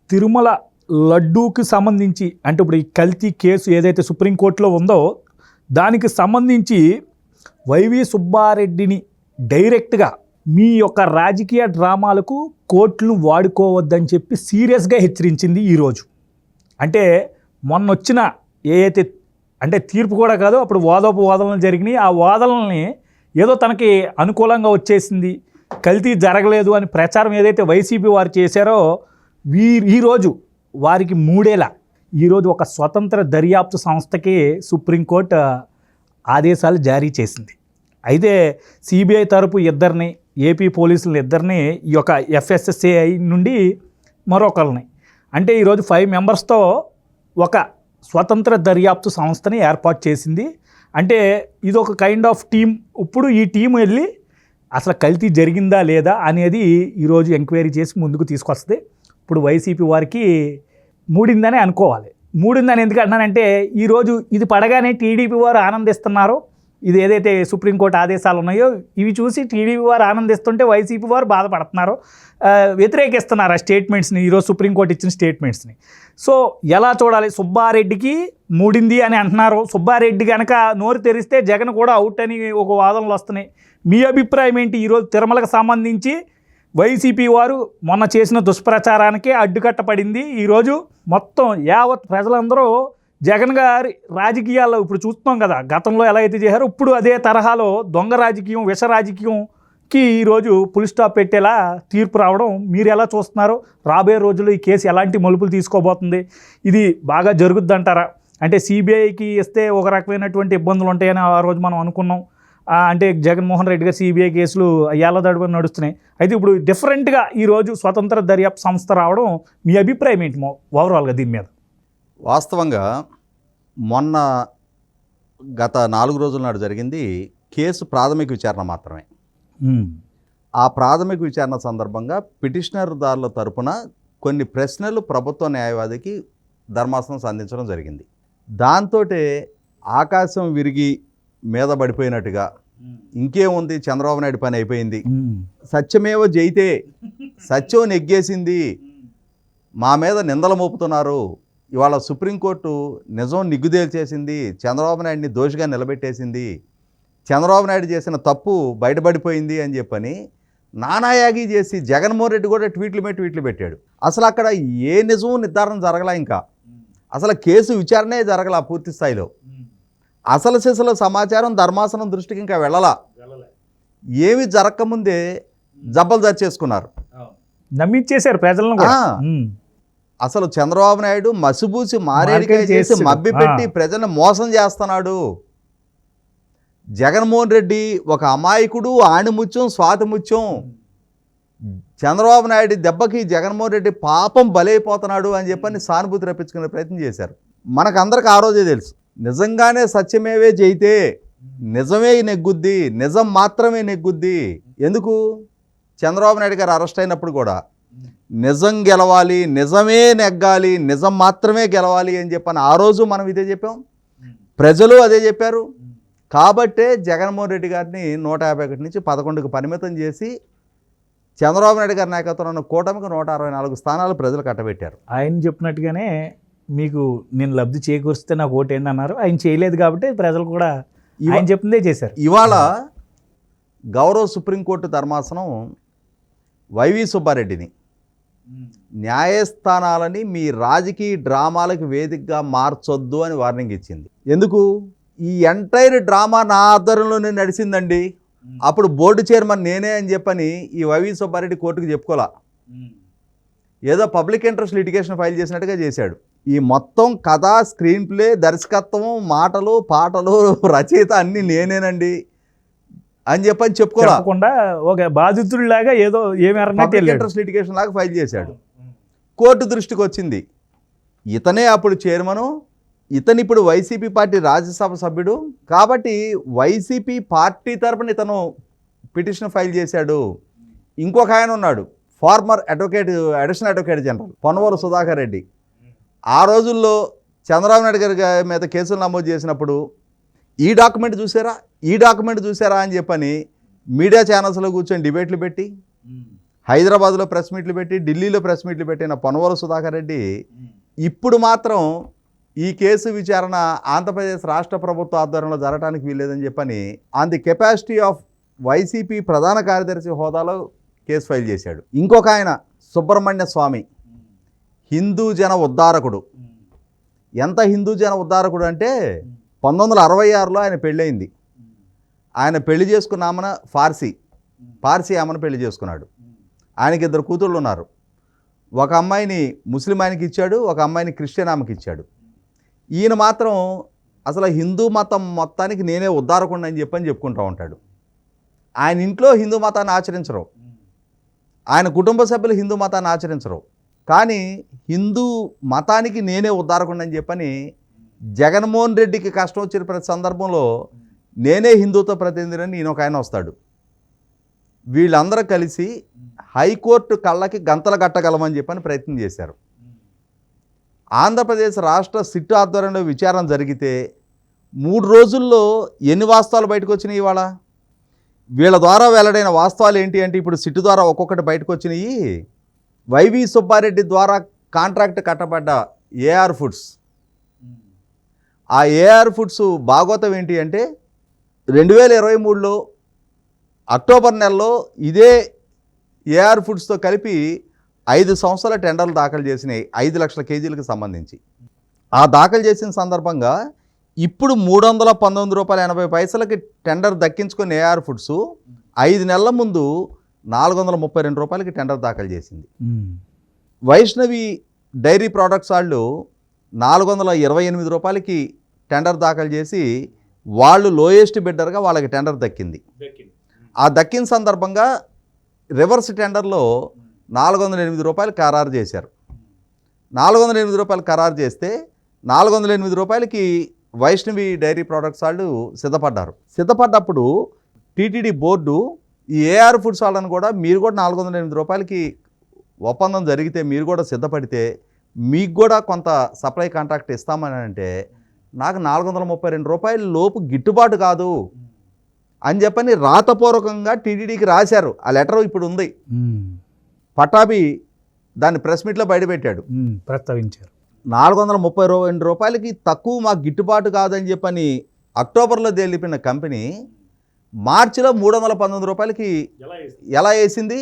తిరుమల లడ్డూకి సంబంధించి అంటే ఇప్పుడు ఈ కల్తీ కేసు ఏదైతే సుప్రీంకోర్టులో ఉందో దానికి సంబంధించి వైవి సుబ్బారెడ్డిని డైరెక్ట్గా మీ యొక్క రాజకీయ డ్రామాలకు కోర్టును వాడుకోవద్దని చెప్పి సీరియస్గా హెచ్చరించింది ఈరోజు. అంటే మొన్న వచ్చిన ఏదైతే అంటే తీర్పు కూడా కాదు, అప్పుడు వాదనలు జరిగినాయి. ఆ వాదనల్ని ఏదో తనకి అనుకూలంగా వచ్చేసింది, కల్తీ జరగలేదు అని ప్రచారం ఏదైతే వైసీపీ వారు చేశారో ఈరోజు వారికి మూడేలా ఈరోజు ఒక స్వతంత్ర దర్యాప్తు సంస్థకి సుప్రీంకోర్టు ఆదేశాలు జారీ చేసింది. అయితే సిబిఐ తరపు ఇద్దరిని, ఏపీ పోలీసులు ఇద్దరిని, ఈ యొక్క ఎఫ్ఎస్ఎస్ఏఐ నుండి మరొకరిని, అంటే ఈరోజు 5 మెంబర్స్తో ఒక స్వతంత్ర దర్యాప్తు సంస్థని ఏర్పాటు చేసింది. అంటే ఇది ఒక కైండ్ ఆఫ్ టీమ్. ఇప్పుడు ఈ టీం వెళ్ళి అసలు కల్తీ జరిగిందా లేదా అనేది ఈరోజు ఎంక్వైరీ చేసి ముందుకు తీసుకొస్తుంది. ఇప్పుడు వైసీపీ వారికి మూడిందనే అనుకోవాలి. మూడిందని ఎందుకు అంటున్నానంటే ఈరోజు ఇది పడగానే టీడీపీ వారు ఆనందిస్తున్నారు. ఇది ఏదైతే సుప్రీంకోర్టు ఆదేశాలు ఉన్నాయో ఇవి చూసి టీడీపీ వారు ఆనందిస్తుంటే వైసీపీ వారు బాధపడుతున్నారు, వ్యతిరేకిస్తున్నారు ఆ స్టేట్మెంట్స్ని, ఈరోజు సుప్రీంకోర్టు ఇచ్చిన స్టేట్మెంట్స్ని. సో ఎలా చూడాలి? సుబ్బారెడ్డికి మూడింది అని అంటున్నారు. సుబ్బారెడ్డి కనుక నోరు తెరిస్తే జగన్ కూడా అవుట్ అని ఒక వాదనలు వస్తున్నాయి. మీ అభిప్రాయం ఏంటి? ఈరోజు తిరుమలకు సంబంధించి వైసీపీ వారు మొన్న చేసిన దుష్ప్రచారానికి అడ్డుకట్టపడింది. ఈరోజు మొత్తం యావత్ ప్రజలందరూ జగన్ గారి రాజకీయాల్లో ఇప్పుడు చూస్తున్నాం కదా, గతంలో ఎలా అయితే చేశారో ఇప్పుడు అదే తరహాలో దొంగ రాజకీయం, విష రాజకీయంకి ఈరోజు పులి స్టాప్ పెట్టేలా తీర్పు రావడం మీరు ఎలా చూస్తున్నారు? రాబోయే రోజుల్లో ఈ కేసు ఎలాంటి మలుపులు తీసుకోబోతుంది? ఇది బాగా జరుగుద్దంటారా? అంటే సిబిఐకి ఇస్తే ఒక రకమైనటువంటి ఇబ్బందులు ఉంటాయని ఆ రోజు మనం అనుకున్నాం. అంటే జగన్మోహన్ రెడ్డి గారు సిబిఐ కేసులు ఏళ్ళదడుగుని నడుస్తున్నాయి. అయితే ఇప్పుడు డిఫరెంట్గా ఈరోజు స్వతంత్ర దర్యాప్తు సంస్థ రావడం మీ అభిప్రాయం ఏంటి ఓవరాల్గా దీని మీద? వాస్తవంగా మొన్న గత 4 రోజుల నాడు జరిగింది కేసు ప్రాథమిక విచారణ మాత్రమే. ఆ ప్రాథమిక విచారణ సందర్భంగా పిటిషనర్దారుల తరపున కొన్ని ప్రశ్నలు ప్రభుత్వ న్యాయవాదికి ధర్మాసనం సంధించడం జరిగింది. దాంతో ఆకాశం విరిగి మీద పడిపోయినట్టుగా ఇంకేముంది, చంద్రబాబు నాయుడు పని అయిపోయింది, సత్యమేవ జయితే, సత్యం నెగ్గేసింది, మా మీద నిందలు మోపుతున్నారు, ఇవాళ సుప్రీంకోర్టు నిజం నిగ్గుదేల్చేసింది, చంద్రబాబు నాయుడిని దోషిగా నిలబెట్టేసింది, చంద్రబాబు నాయుడు చేసిన తప్పు బయటపడిపోయింది అని చెప్పని నానాయాగి చేసి జగన్మోహన్ రెడ్డి కూడా ట్వీట్లు పెట్టాడు. అసలు అక్కడ ఏ నిజం నిర్ధారణ జరగలా, ఇంకా అసలు కేసు విచారణే జరగలా పూర్తి స్థాయిలో. అసలు సిసల సమాచారం ధర్మాసనం దృష్టికి ఇంకా వెళ్ళలా. ఏమి జరగకముందే జబ్బలు దర్చేసుకున్నారు, నమ్మించేశారు ప్రజలను. అసలు చంద్రబాబు నాయుడు మసిబూసి మారేడికాయ చేసి మభ్యపెట్టి ప్రజలను మోసం చేస్తున్నాడు. జగన్మోహన్ రెడ్డి ఒక అమాయకుడు, ఆణిముత్యం, స్వాతిముత్యం. చంద్రబాబు నాయుడు దెబ్బకి జగన్మోహన్ రెడ్డి పాపం బలైపోతున్నాడు అని చెప్పని సానుభూతి రప్పించుకునే ప్రయత్నం చేశారు. మనకందరికి ఆ రోజే తెలుసు, నిజంగానే సత్యమేవే జయితే, నిజమే నెగ్గుద్ది, నిజం మాత్రమే నెగ్గుద్ది. ఎందుకు? చంద్రబాబు నాయుడు గారు అరెస్ట్ అయినప్పుడు కూడా నిజం గెలవాలి, నిజమే నెగ్గాలి, నిజం మాత్రమే గెలవాలి అని చెప్పని ఆ రోజు మనం ఇదే చెప్పాం, ప్రజలు అదే చెప్పారు. కాబట్టే జగన్మోహన్ రెడ్డి గారిని 151 నుంచి 11కు పరిమితం చేసి చంద్రబాబు నాయుడు గారి నాయకత్వంలో కూటమికి 164 స్థానాలు ప్రజలు కట్టబెట్టారు. ఆయన చెప్పినట్టుగానే మీకు నేను లబ్ధి చేకూరిస్తే నాకు ఓటు ఏంటి అన్నారు. ఆయన చేయలేదు కాబట్టి ప్రజలు కూడా ఆయన చెప్పిందే చేశారు. ఇవాళ గౌరవ సుప్రీంకోర్టు ధర్మాసనం వైవి సుబ్బారెడ్డిని న్యాయస్థానాలని మీ రాజకీయ డ్రామాలకు వేదికగా మార్చొద్దు అని వార్నింగ్ ఇచ్చింది. ఎందుకు? ఈ ఎంటైర్ డ్రామా నా ఆధ్వర్యంలోనే నడిచిందండి, అప్పుడు బోర్డు చైర్మన్ నేనే అని చెప్పని ఈ వైవి సుబ్బారెడ్డి కోర్టుకు చెప్పుకోలా, ఏదో పబ్లిక్ ఇంట్రెస్ట్ లిటిగేషన్ ఫైల్ చేసినట్టుగా చేశాడు. ఈ మొత్తం కథ, స్క్రీన్ ప్లే, దర్శకత్వం, మాటలు, పాటలు, రచయిత అన్నీ నేనేనండి అని చెప్పని చెప్పుకోకుండా ఒక బాధితుడిలాగా ఏదో పబ్లిక్ ఇంట్రెస్ట్ లిటిగేషన్ లాగా ఫైల్ చేశాడు. కోర్టు దృష్టికి వచ్చింది, ఇతనే అప్పుడు చైర్మను, ఇతను ఇప్పుడు వైసీపీ పార్టీ రాజ్యసభ సభ్యుడు, కాబట్టి వైసీపీ పార్టీ తరపున ఇతను పిటిషన్ ఫైల్ చేశాడు. ఇంకొక ఆయన ఉన్నాడు, former advocate, additional advocate general Ponnavolu Sudhakar Reddy. ఆ రోజుల్లో చంద్రబాబు నాయుడు గారి మీద కేసులు నమోదు చేసినప్పుడు ఈ డాక్యుమెంట్ చూసారా అని చెప్పని మీడియా ఛానల్స్లో కూర్చొని డిబేట్లు పెట్టి హైదరాబాద్లో ప్రెస్ మీట్లు పెట్టి ఢిల్లీలో ప్రెస్ మీట్లు పెట్టిన పొన్నవోలు సుధాకర్ రెడ్డి ఇప్పుడు మాత్రం ఈ కేసు విచారణ ఆంధ్రప్రదేశ్ రాష్ట్ర ప్రభుత్వ ఆధ్వర్యంలో జరగడానికి వీల్లేదని చెప్పని on the capacity of YCP ప్రధాన కార్యదర్శి హోదాలో కేసు ఫైల్ చేశాడు. ఇంకొక ఆయన సుబ్రహ్మణ్య స్వామి, హిందూ జన ఉద్ధారకుడు. ఎంత హిందూ జన ఉద్ధారకుడు అంటే 1966లో ఆయన పెళ్ళయింది. ఆయన పెళ్లి చేసుకున్న ఆమెన పార్సీ ఆమెను పెళ్లి చేసుకున్నాడు. ఆయనకి 2 కూతుళ్ళు ఉన్నారు. ఒక అమ్మాయిని ముస్లిం ఆయనకి ఇచ్చాడు, ఒక అమ్మాయిని క్రిస్టియన్ ఆమెకి ఇచ్చాడు. ఈయన మాత్రం అసలు హిందూ మతం మొత్తానికి నేనే ఉద్ధారకుండా అని చెప్పుకుంటూ ఉంటాడు. ఆయన ఇంట్లో హిందూ మతాన్ని ఆచరించరు, ఆయన కుటుంబ సభ్యులు హిందూ మతాన్ని ఆచరించరు. కానీ హిందూ మతానికి నేనే ఉద్ధారకుండా అని చెప్పని జగన్మోహన్ రెడ్డికి కష్టం వచ్చిన ప్రతి సందర్భంలో నేనే హిందూత్వ ప్రతినిధిని ఈయన ఒక ఆయన వస్తాడు. వీళ్ళందరూ కలిసి హైకోర్టు కళ్ళకి గంతలు కట్టగలమని చెప్పని ప్రయత్నం చేశారు. ఆంధ్రప్రదేశ్ రాష్ట్ర సిట్ ఆధ్వర్యంలో విచారణ జరిగితే 3 రోజుల్లో ఎన్ని వాస్తవాలు బయటకు వచ్చినాయి? ఇవాళ వీళ్ళ ద్వారా వెల్లడైన వాస్తవాలు ఏంటి అంటే, ఇప్పుడు సిట్ ద్వారా ఒక్కొక్కటి బయటకు వచ్చినాయి. వైవి సుబ్బారెడ్డి ద్వారా కాంట్రాక్ట్ కట్టబడ్డ ఏఆర్ ఫుడ్స్, ఆ ఏఆర్ ఫుడ్స్ భాగోతం ఏంటి అంటే 2023లో అక్టోబర్ నెలలో ఇదే ఏఆర్ ఫుడ్స్తో కలిపి 5 సంవత్సరాల టెండర్లు దాఖలు చేసినాయి 5 లక్షల కేజీలకు సంబంధించి. ఆ దాఖలు చేసిన సందర్భంగా ఇప్పుడు 319 రూపాయల 80 పైసలకి టెండర్ దక్కించుకున్న ఏఆర్ ఫుడ్స్ 5 నెలల ముందు 432 రూపాయలకి టెండర్ దాఖలు చేసింది. వైష్ణవి డైరీ ప్రోడక్ట్స్ వాళ్ళు 428 రూపాయలకి టెండర్ దాఖలు చేసి వాళ్ళు లోయెస్ట్ బిడ్డర్గా వాళ్ళకి టెండర్ దక్కింది. ఆ దక్కిన సందర్భంగా రివర్స్ టెండర్లో 408 రూపాయలు ఖరారు చేశారు. 408 రూపాయలు ఖరారు చేస్తే 408 రూపాయలకి వైష్ణవి డైరీ ప్రోడక్ట్స్ వాళ్ళు సిద్ధపడ్డప్పుడు టీటీడీ బోర్డు ఈ ఏఆర్ ఫుడ్స్ వాళ్ళని కూడా మీరు కూడా 408 రూపాయలకి ఒప్పందం జరిగితే మీరు కూడా సిద్ధపడితే మీకు కూడా కొంత సప్లై కాంట్రాక్ట్ ఇస్తామని అంటే నాకు 432 రూపాయల లోపు గిట్టుబాటు కాదు అని చెప్పని రాతపూర్వకంగా టీటీడీకి రాశారు. ఆ లెటర్ ఇప్పుడు ఉంది. పటాబి దాన్ని ప్రెస్ మీట్లో బయటపెట్టాడు, ప్రస్తావించారు. 432 రూపాయలకి తక్కువ మాకు గిట్టుబాటు కాదని చెప్పని అక్టోబర్లో తెలిపిన కంపెనీ మార్చిలో 319 రూపాయలకి ఎలా వేసింది?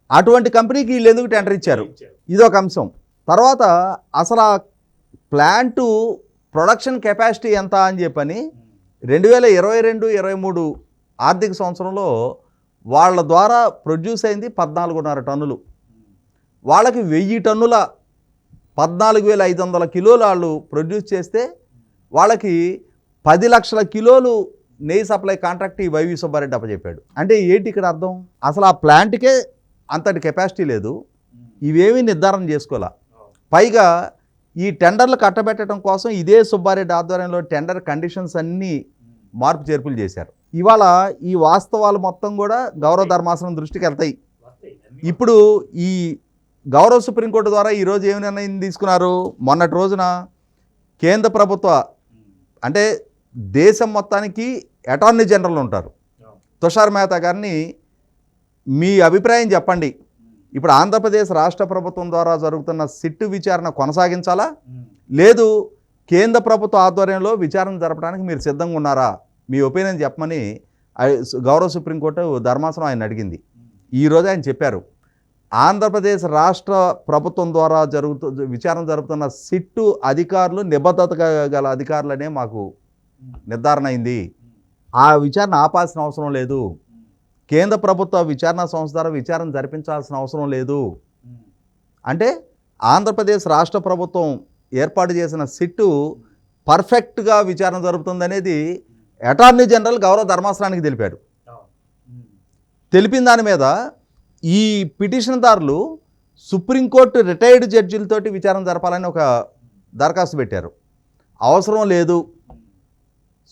అటువంటి కంపెనీకి వీళ్ళు ఎందుకు టెండర్ ఇచ్చారు? ఇది ఒక అంశం. తర్వాత అసలు ఆ ప్లాంటు ప్రొడక్షన్ కెపాసిటీ ఎంత అని చెప్పని 2022-23 ఆర్థిక సంవత్సరంలో వాళ్ళ ద్వారా ప్రొడ్యూస్ అయింది 14.5 టన్నులు. వాళ్ళకి 1000 టన్నుల 14,500 కిలోలు వాళ్ళు ప్రొడ్యూస్ చేస్తే వాళ్ళకి 10 లక్షల కిలోలు నెయ్యి సప్లై కాంట్రాక్ట్ ఈ వైవి సుబ్బారెడ్డి అప్పచెప్పాడు. అంటే ఏంటి ఇక్కడ అర్థం? అసలు ఆ ప్లాంట్కే అంతటి కెపాసిటీ లేదు, ఇవేమీ నిర్ధారణ చేసుకోలే. పైగా ఈ టెండర్లు కట్టబెట్టడం కోసం ఇదే సుబ్బారెడ్డి ఆధ్వర్యంలో టెండర్ కండిషన్స్ అన్నీ మార్పు చేర్పులు చేశారు. ఇవాళ ఈ వాస్తవాలు మొత్తం కూడా గౌరవ ధర్మాసనం దృష్టికి వెళ్తాయి. ఇప్పుడు ఈ గౌరవ సుప్రీంకోర్టు ద్వారా ఈరోజు ఏమి నిర్ణయం తీసుకున్నారు? మొన్నటి రోజున కేంద్ర ప్రభుత్వ అంటే దేశం మొత్తానికి అటార్నీ జనరల్ ఉంటారు, తుషార్ మెహతా గారిని మీ అభిప్రాయం చెప్పండి, ఇప్పుడు ఆంధ్రప్రదేశ్ రాష్ట్ర ప్రభుత్వం ద్వారా జరుగుతున్న సిట్టు విచారణ కొనసాగించాలా, లేదు కేంద్ర ప్రభుత్వ ఆధ్వర్యంలో విచారణ జరపడానికి మీరు సిద్ధంగా ఉన్నారా, మీ ఒపీనియన్ చెప్పమని గౌరవ సుప్రీంకోర్టు ధర్మాసనం ఆయన అడిగింది. ఈరోజు ఆయన చెప్పారు, ఆంధ్రప్రదేశ్ రాష్ట్ర ప్రభుత్వం ద్వారా విచారణ జరుపుతున్న సిట్టు అధికారులు నిబద్ధత గల అధికారులనే మాకు నిర్ధారణ అయింది, ఆ విచారణ ఆపాల్సిన అవసరం లేదు, కేంద్ర ప్రభుత్వ విచారణ సంస్థ ద్వారా విచారణ జరిపించాల్సిన అవసరం లేదు. అంటే ఆంధ్రప్రదేశ్ రాష్ట్ర ప్రభుత్వం ఏర్పాటు చేసిన సిట్టు పర్ఫెక్ట్గా విచారణ జరుపుతుందనేది అటార్నీ జనరల్ గౌరవ ధర్మాసనానికి తెలిపాడు. తెలిపిన దాని మీద ఈ పిటిషన్దారులు సుప్రీంకోర్టు రిటైర్డ్ జడ్జిలతోటి విచారణ జరపాలని ఒక దరఖాస్తు పెట్టారు. అవసరం లేదు,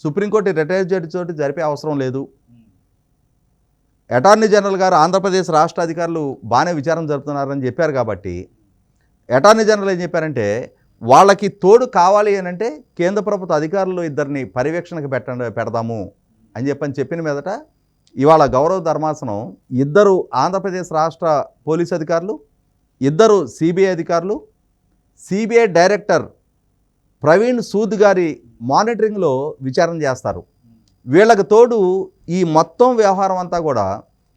సుప్రీంకోర్టు రిటైర్డ్ జడ్జి తోటి జరిపే అవసరం లేదు. అటార్నీ జనరల్ గారు ఆంధ్రప్రదేశ్ రాష్ట్ర అధికారులు బాగానే విచారణ జరుపుతున్నారని చెప్పారు కాబట్టి అటార్నీ జనరల్ ఏం చెప్పారంటే వాళ్ళకి తోడు కావాలి అని అంటే కేంద్ర ప్రభుత్వ అధికారులు 2 పర్యవేక్షణకు పెడదాము అని చెప్పిన మీదట ఇవాళ గౌరవ ధర్మాసనం 2 ఆంధ్రప్రదేశ్ రాష్ట్ర పోలీస్ అధికారులు, 2 సిబిఐ అధికారులు, సిబిఐ డైరెక్టర్ ప్రవీణ్ సూద్ గారి మానిటరింగ్లో విచారణ చేస్తారు. వీళ్ళకి తోడు ఈ మొత్తం వ్యవహారం అంతా కూడా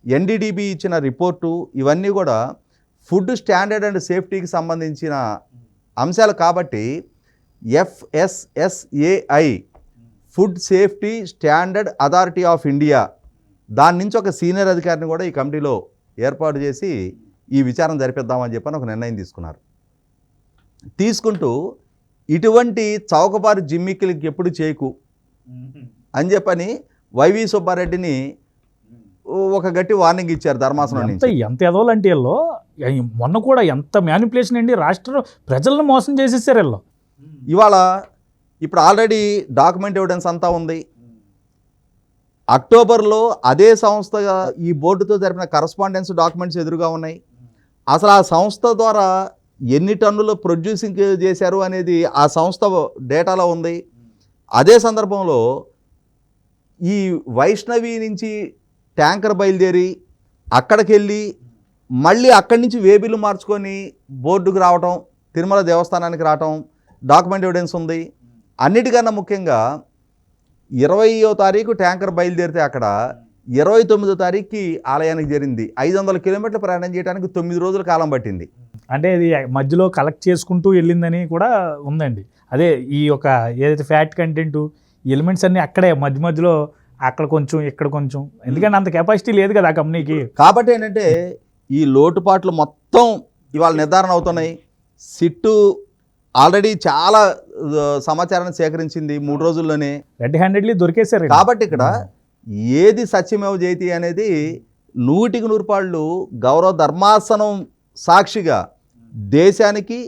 ఎన్డీడీబీ ఇచ్చిన రిపోర్టు ఇవన్నీ కూడా ఫుడ్ స్టాండర్డ్ అండ్ సేఫ్టీకి సంబంధించిన అంశాలు కాబట్టి FSSAI food safety standard authority of India దాని నుంచి ఒక సీనియర్ అధికారిని కూడా ఈ కమిటీలో ఏర్పాటు చేసి ఈ విచారణ జరిపిద్దామని చెప్పని ఒక నిర్ణయం తీసుకున్నారు. తీసుకుంటూ ఇటువంటి చౌకబారు జిమ్మిక్కులకి ఎప్పుడు చేయకు అని చెప్పని వైవి సుబ్బారెడ్డిని ఒక గట్టి వార్నింగ్ ఇచ్చారు ధర్మాసనం నుంచి. ఎంత ఎదవాలంటే వీళ్ళు మొన్న కూడా ఎంత మ్యానిపులేషన్ అండి, రాష్ట్ర ప్రజలను మోసం చేసేసారు వీళ్ళు. ఇవాళ ఇప్పుడు ఆల్రెడీ డాక్యుమెంట్ ఎవిడెన్స్ అంతా ఉంది. అక్టోబర్లో అదే సంస్థ ఈ బోర్డుతో జరిపిన కరస్పాండెన్స్ డాక్యుమెంట్స్ ఎదురుగా ఉన్నాయి. అసలు ఆ సంస్థ ద్వారా ఎన్ని టన్నులు ప్రొడ్యూసింగ్ చేశారు అనేది ఆ సంస్థ డేటాలో ఉంది. అదే సందర్భంలో ఈ వైష్ణవి నుంచి ట్యాంకర్ బయలుదేరి అక్కడికి వెళ్ళి మళ్ళీ అక్కడి నుంచి వేబిల్లు మార్చుకొని బోర్డుకు రావటం, తిరుమల దేవస్థానానికి రావటం డాక్యుమెంట్ ఎవిడెన్స్ ఉంది. అన్నిటికన్నా ముఖ్యంగా 20వ తారీఖు ట్యాంకర్ బయలుదేరితే అక్కడ 29వ తారీఖుకి ఆలయానికి చేరింది. 500 కిలోమీటర్లు ప్రయాణం చేయడానికి 9 రోజుల కాలం పట్టింది. అంటే ఇది మధ్యలో కలెక్ట్ చేసుకుంటూ వెళ్ళిందని కూడా ఉందండి. అదే ఈ యొక్క ఏదైతే ఫ్యాట్ కంటెంట్ ఎలిమెంట్స్ అన్నీ అక్కడే మధ్యలో అక్కడ కొంచెం ఇక్కడ కొంచెం, ఎందుకంటే అంత కెపాసిటీ లేదు కదా ఆ కంపెనీకి. కాబట్టి ఏంటంటే ఈ లోటుపాట్లు మొత్తం ఇవాళ నిర్ధారణ అవుతున్నాయి. సిట్టు ఆల్రెడీ చాలా సమాచారాన్ని సేకరించింది 3 రోజుల్లోనే. రెడ్ హ్యాండెడ్లీ దొరికేశారు. కాబట్టి ఇక్కడ ఏది సత్యమేవ జయతి అనేది 100కి 100 పాళ్ళు గౌరవ ధర్మాసనం సాక్షిగా దేశానికి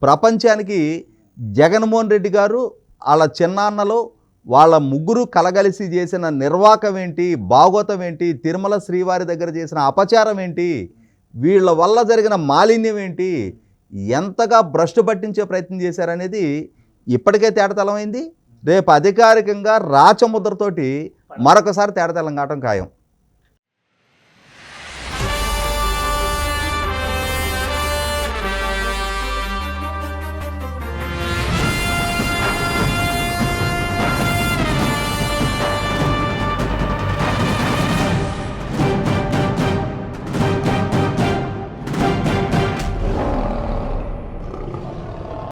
ప్రపంచానికి జగన్మోహన్ రెడ్డి గారు వాళ్ళ చిన్నాన్నలో వాళ్ళ ముగ్గురు కలగలిసి చేసిన నిర్వాకం ఏంటి, భాగవతం ఏంటి, తిరుమల శ్రీవారి దగ్గర చేసిన అపచారం ఏంటి, వీళ్ళ వల్ల జరిగిన మాలిన్యం ఏంటి, ఎంతగా భ్రష్టు పట్టించే ప్రయత్నం చేశారనేది ఇప్పటికే తేటతెల్లమైంది. రేపు అధికారికంగా రాచముద్రతోటి మరొకసారి తేటతెల్లం కావటం ఖాయం.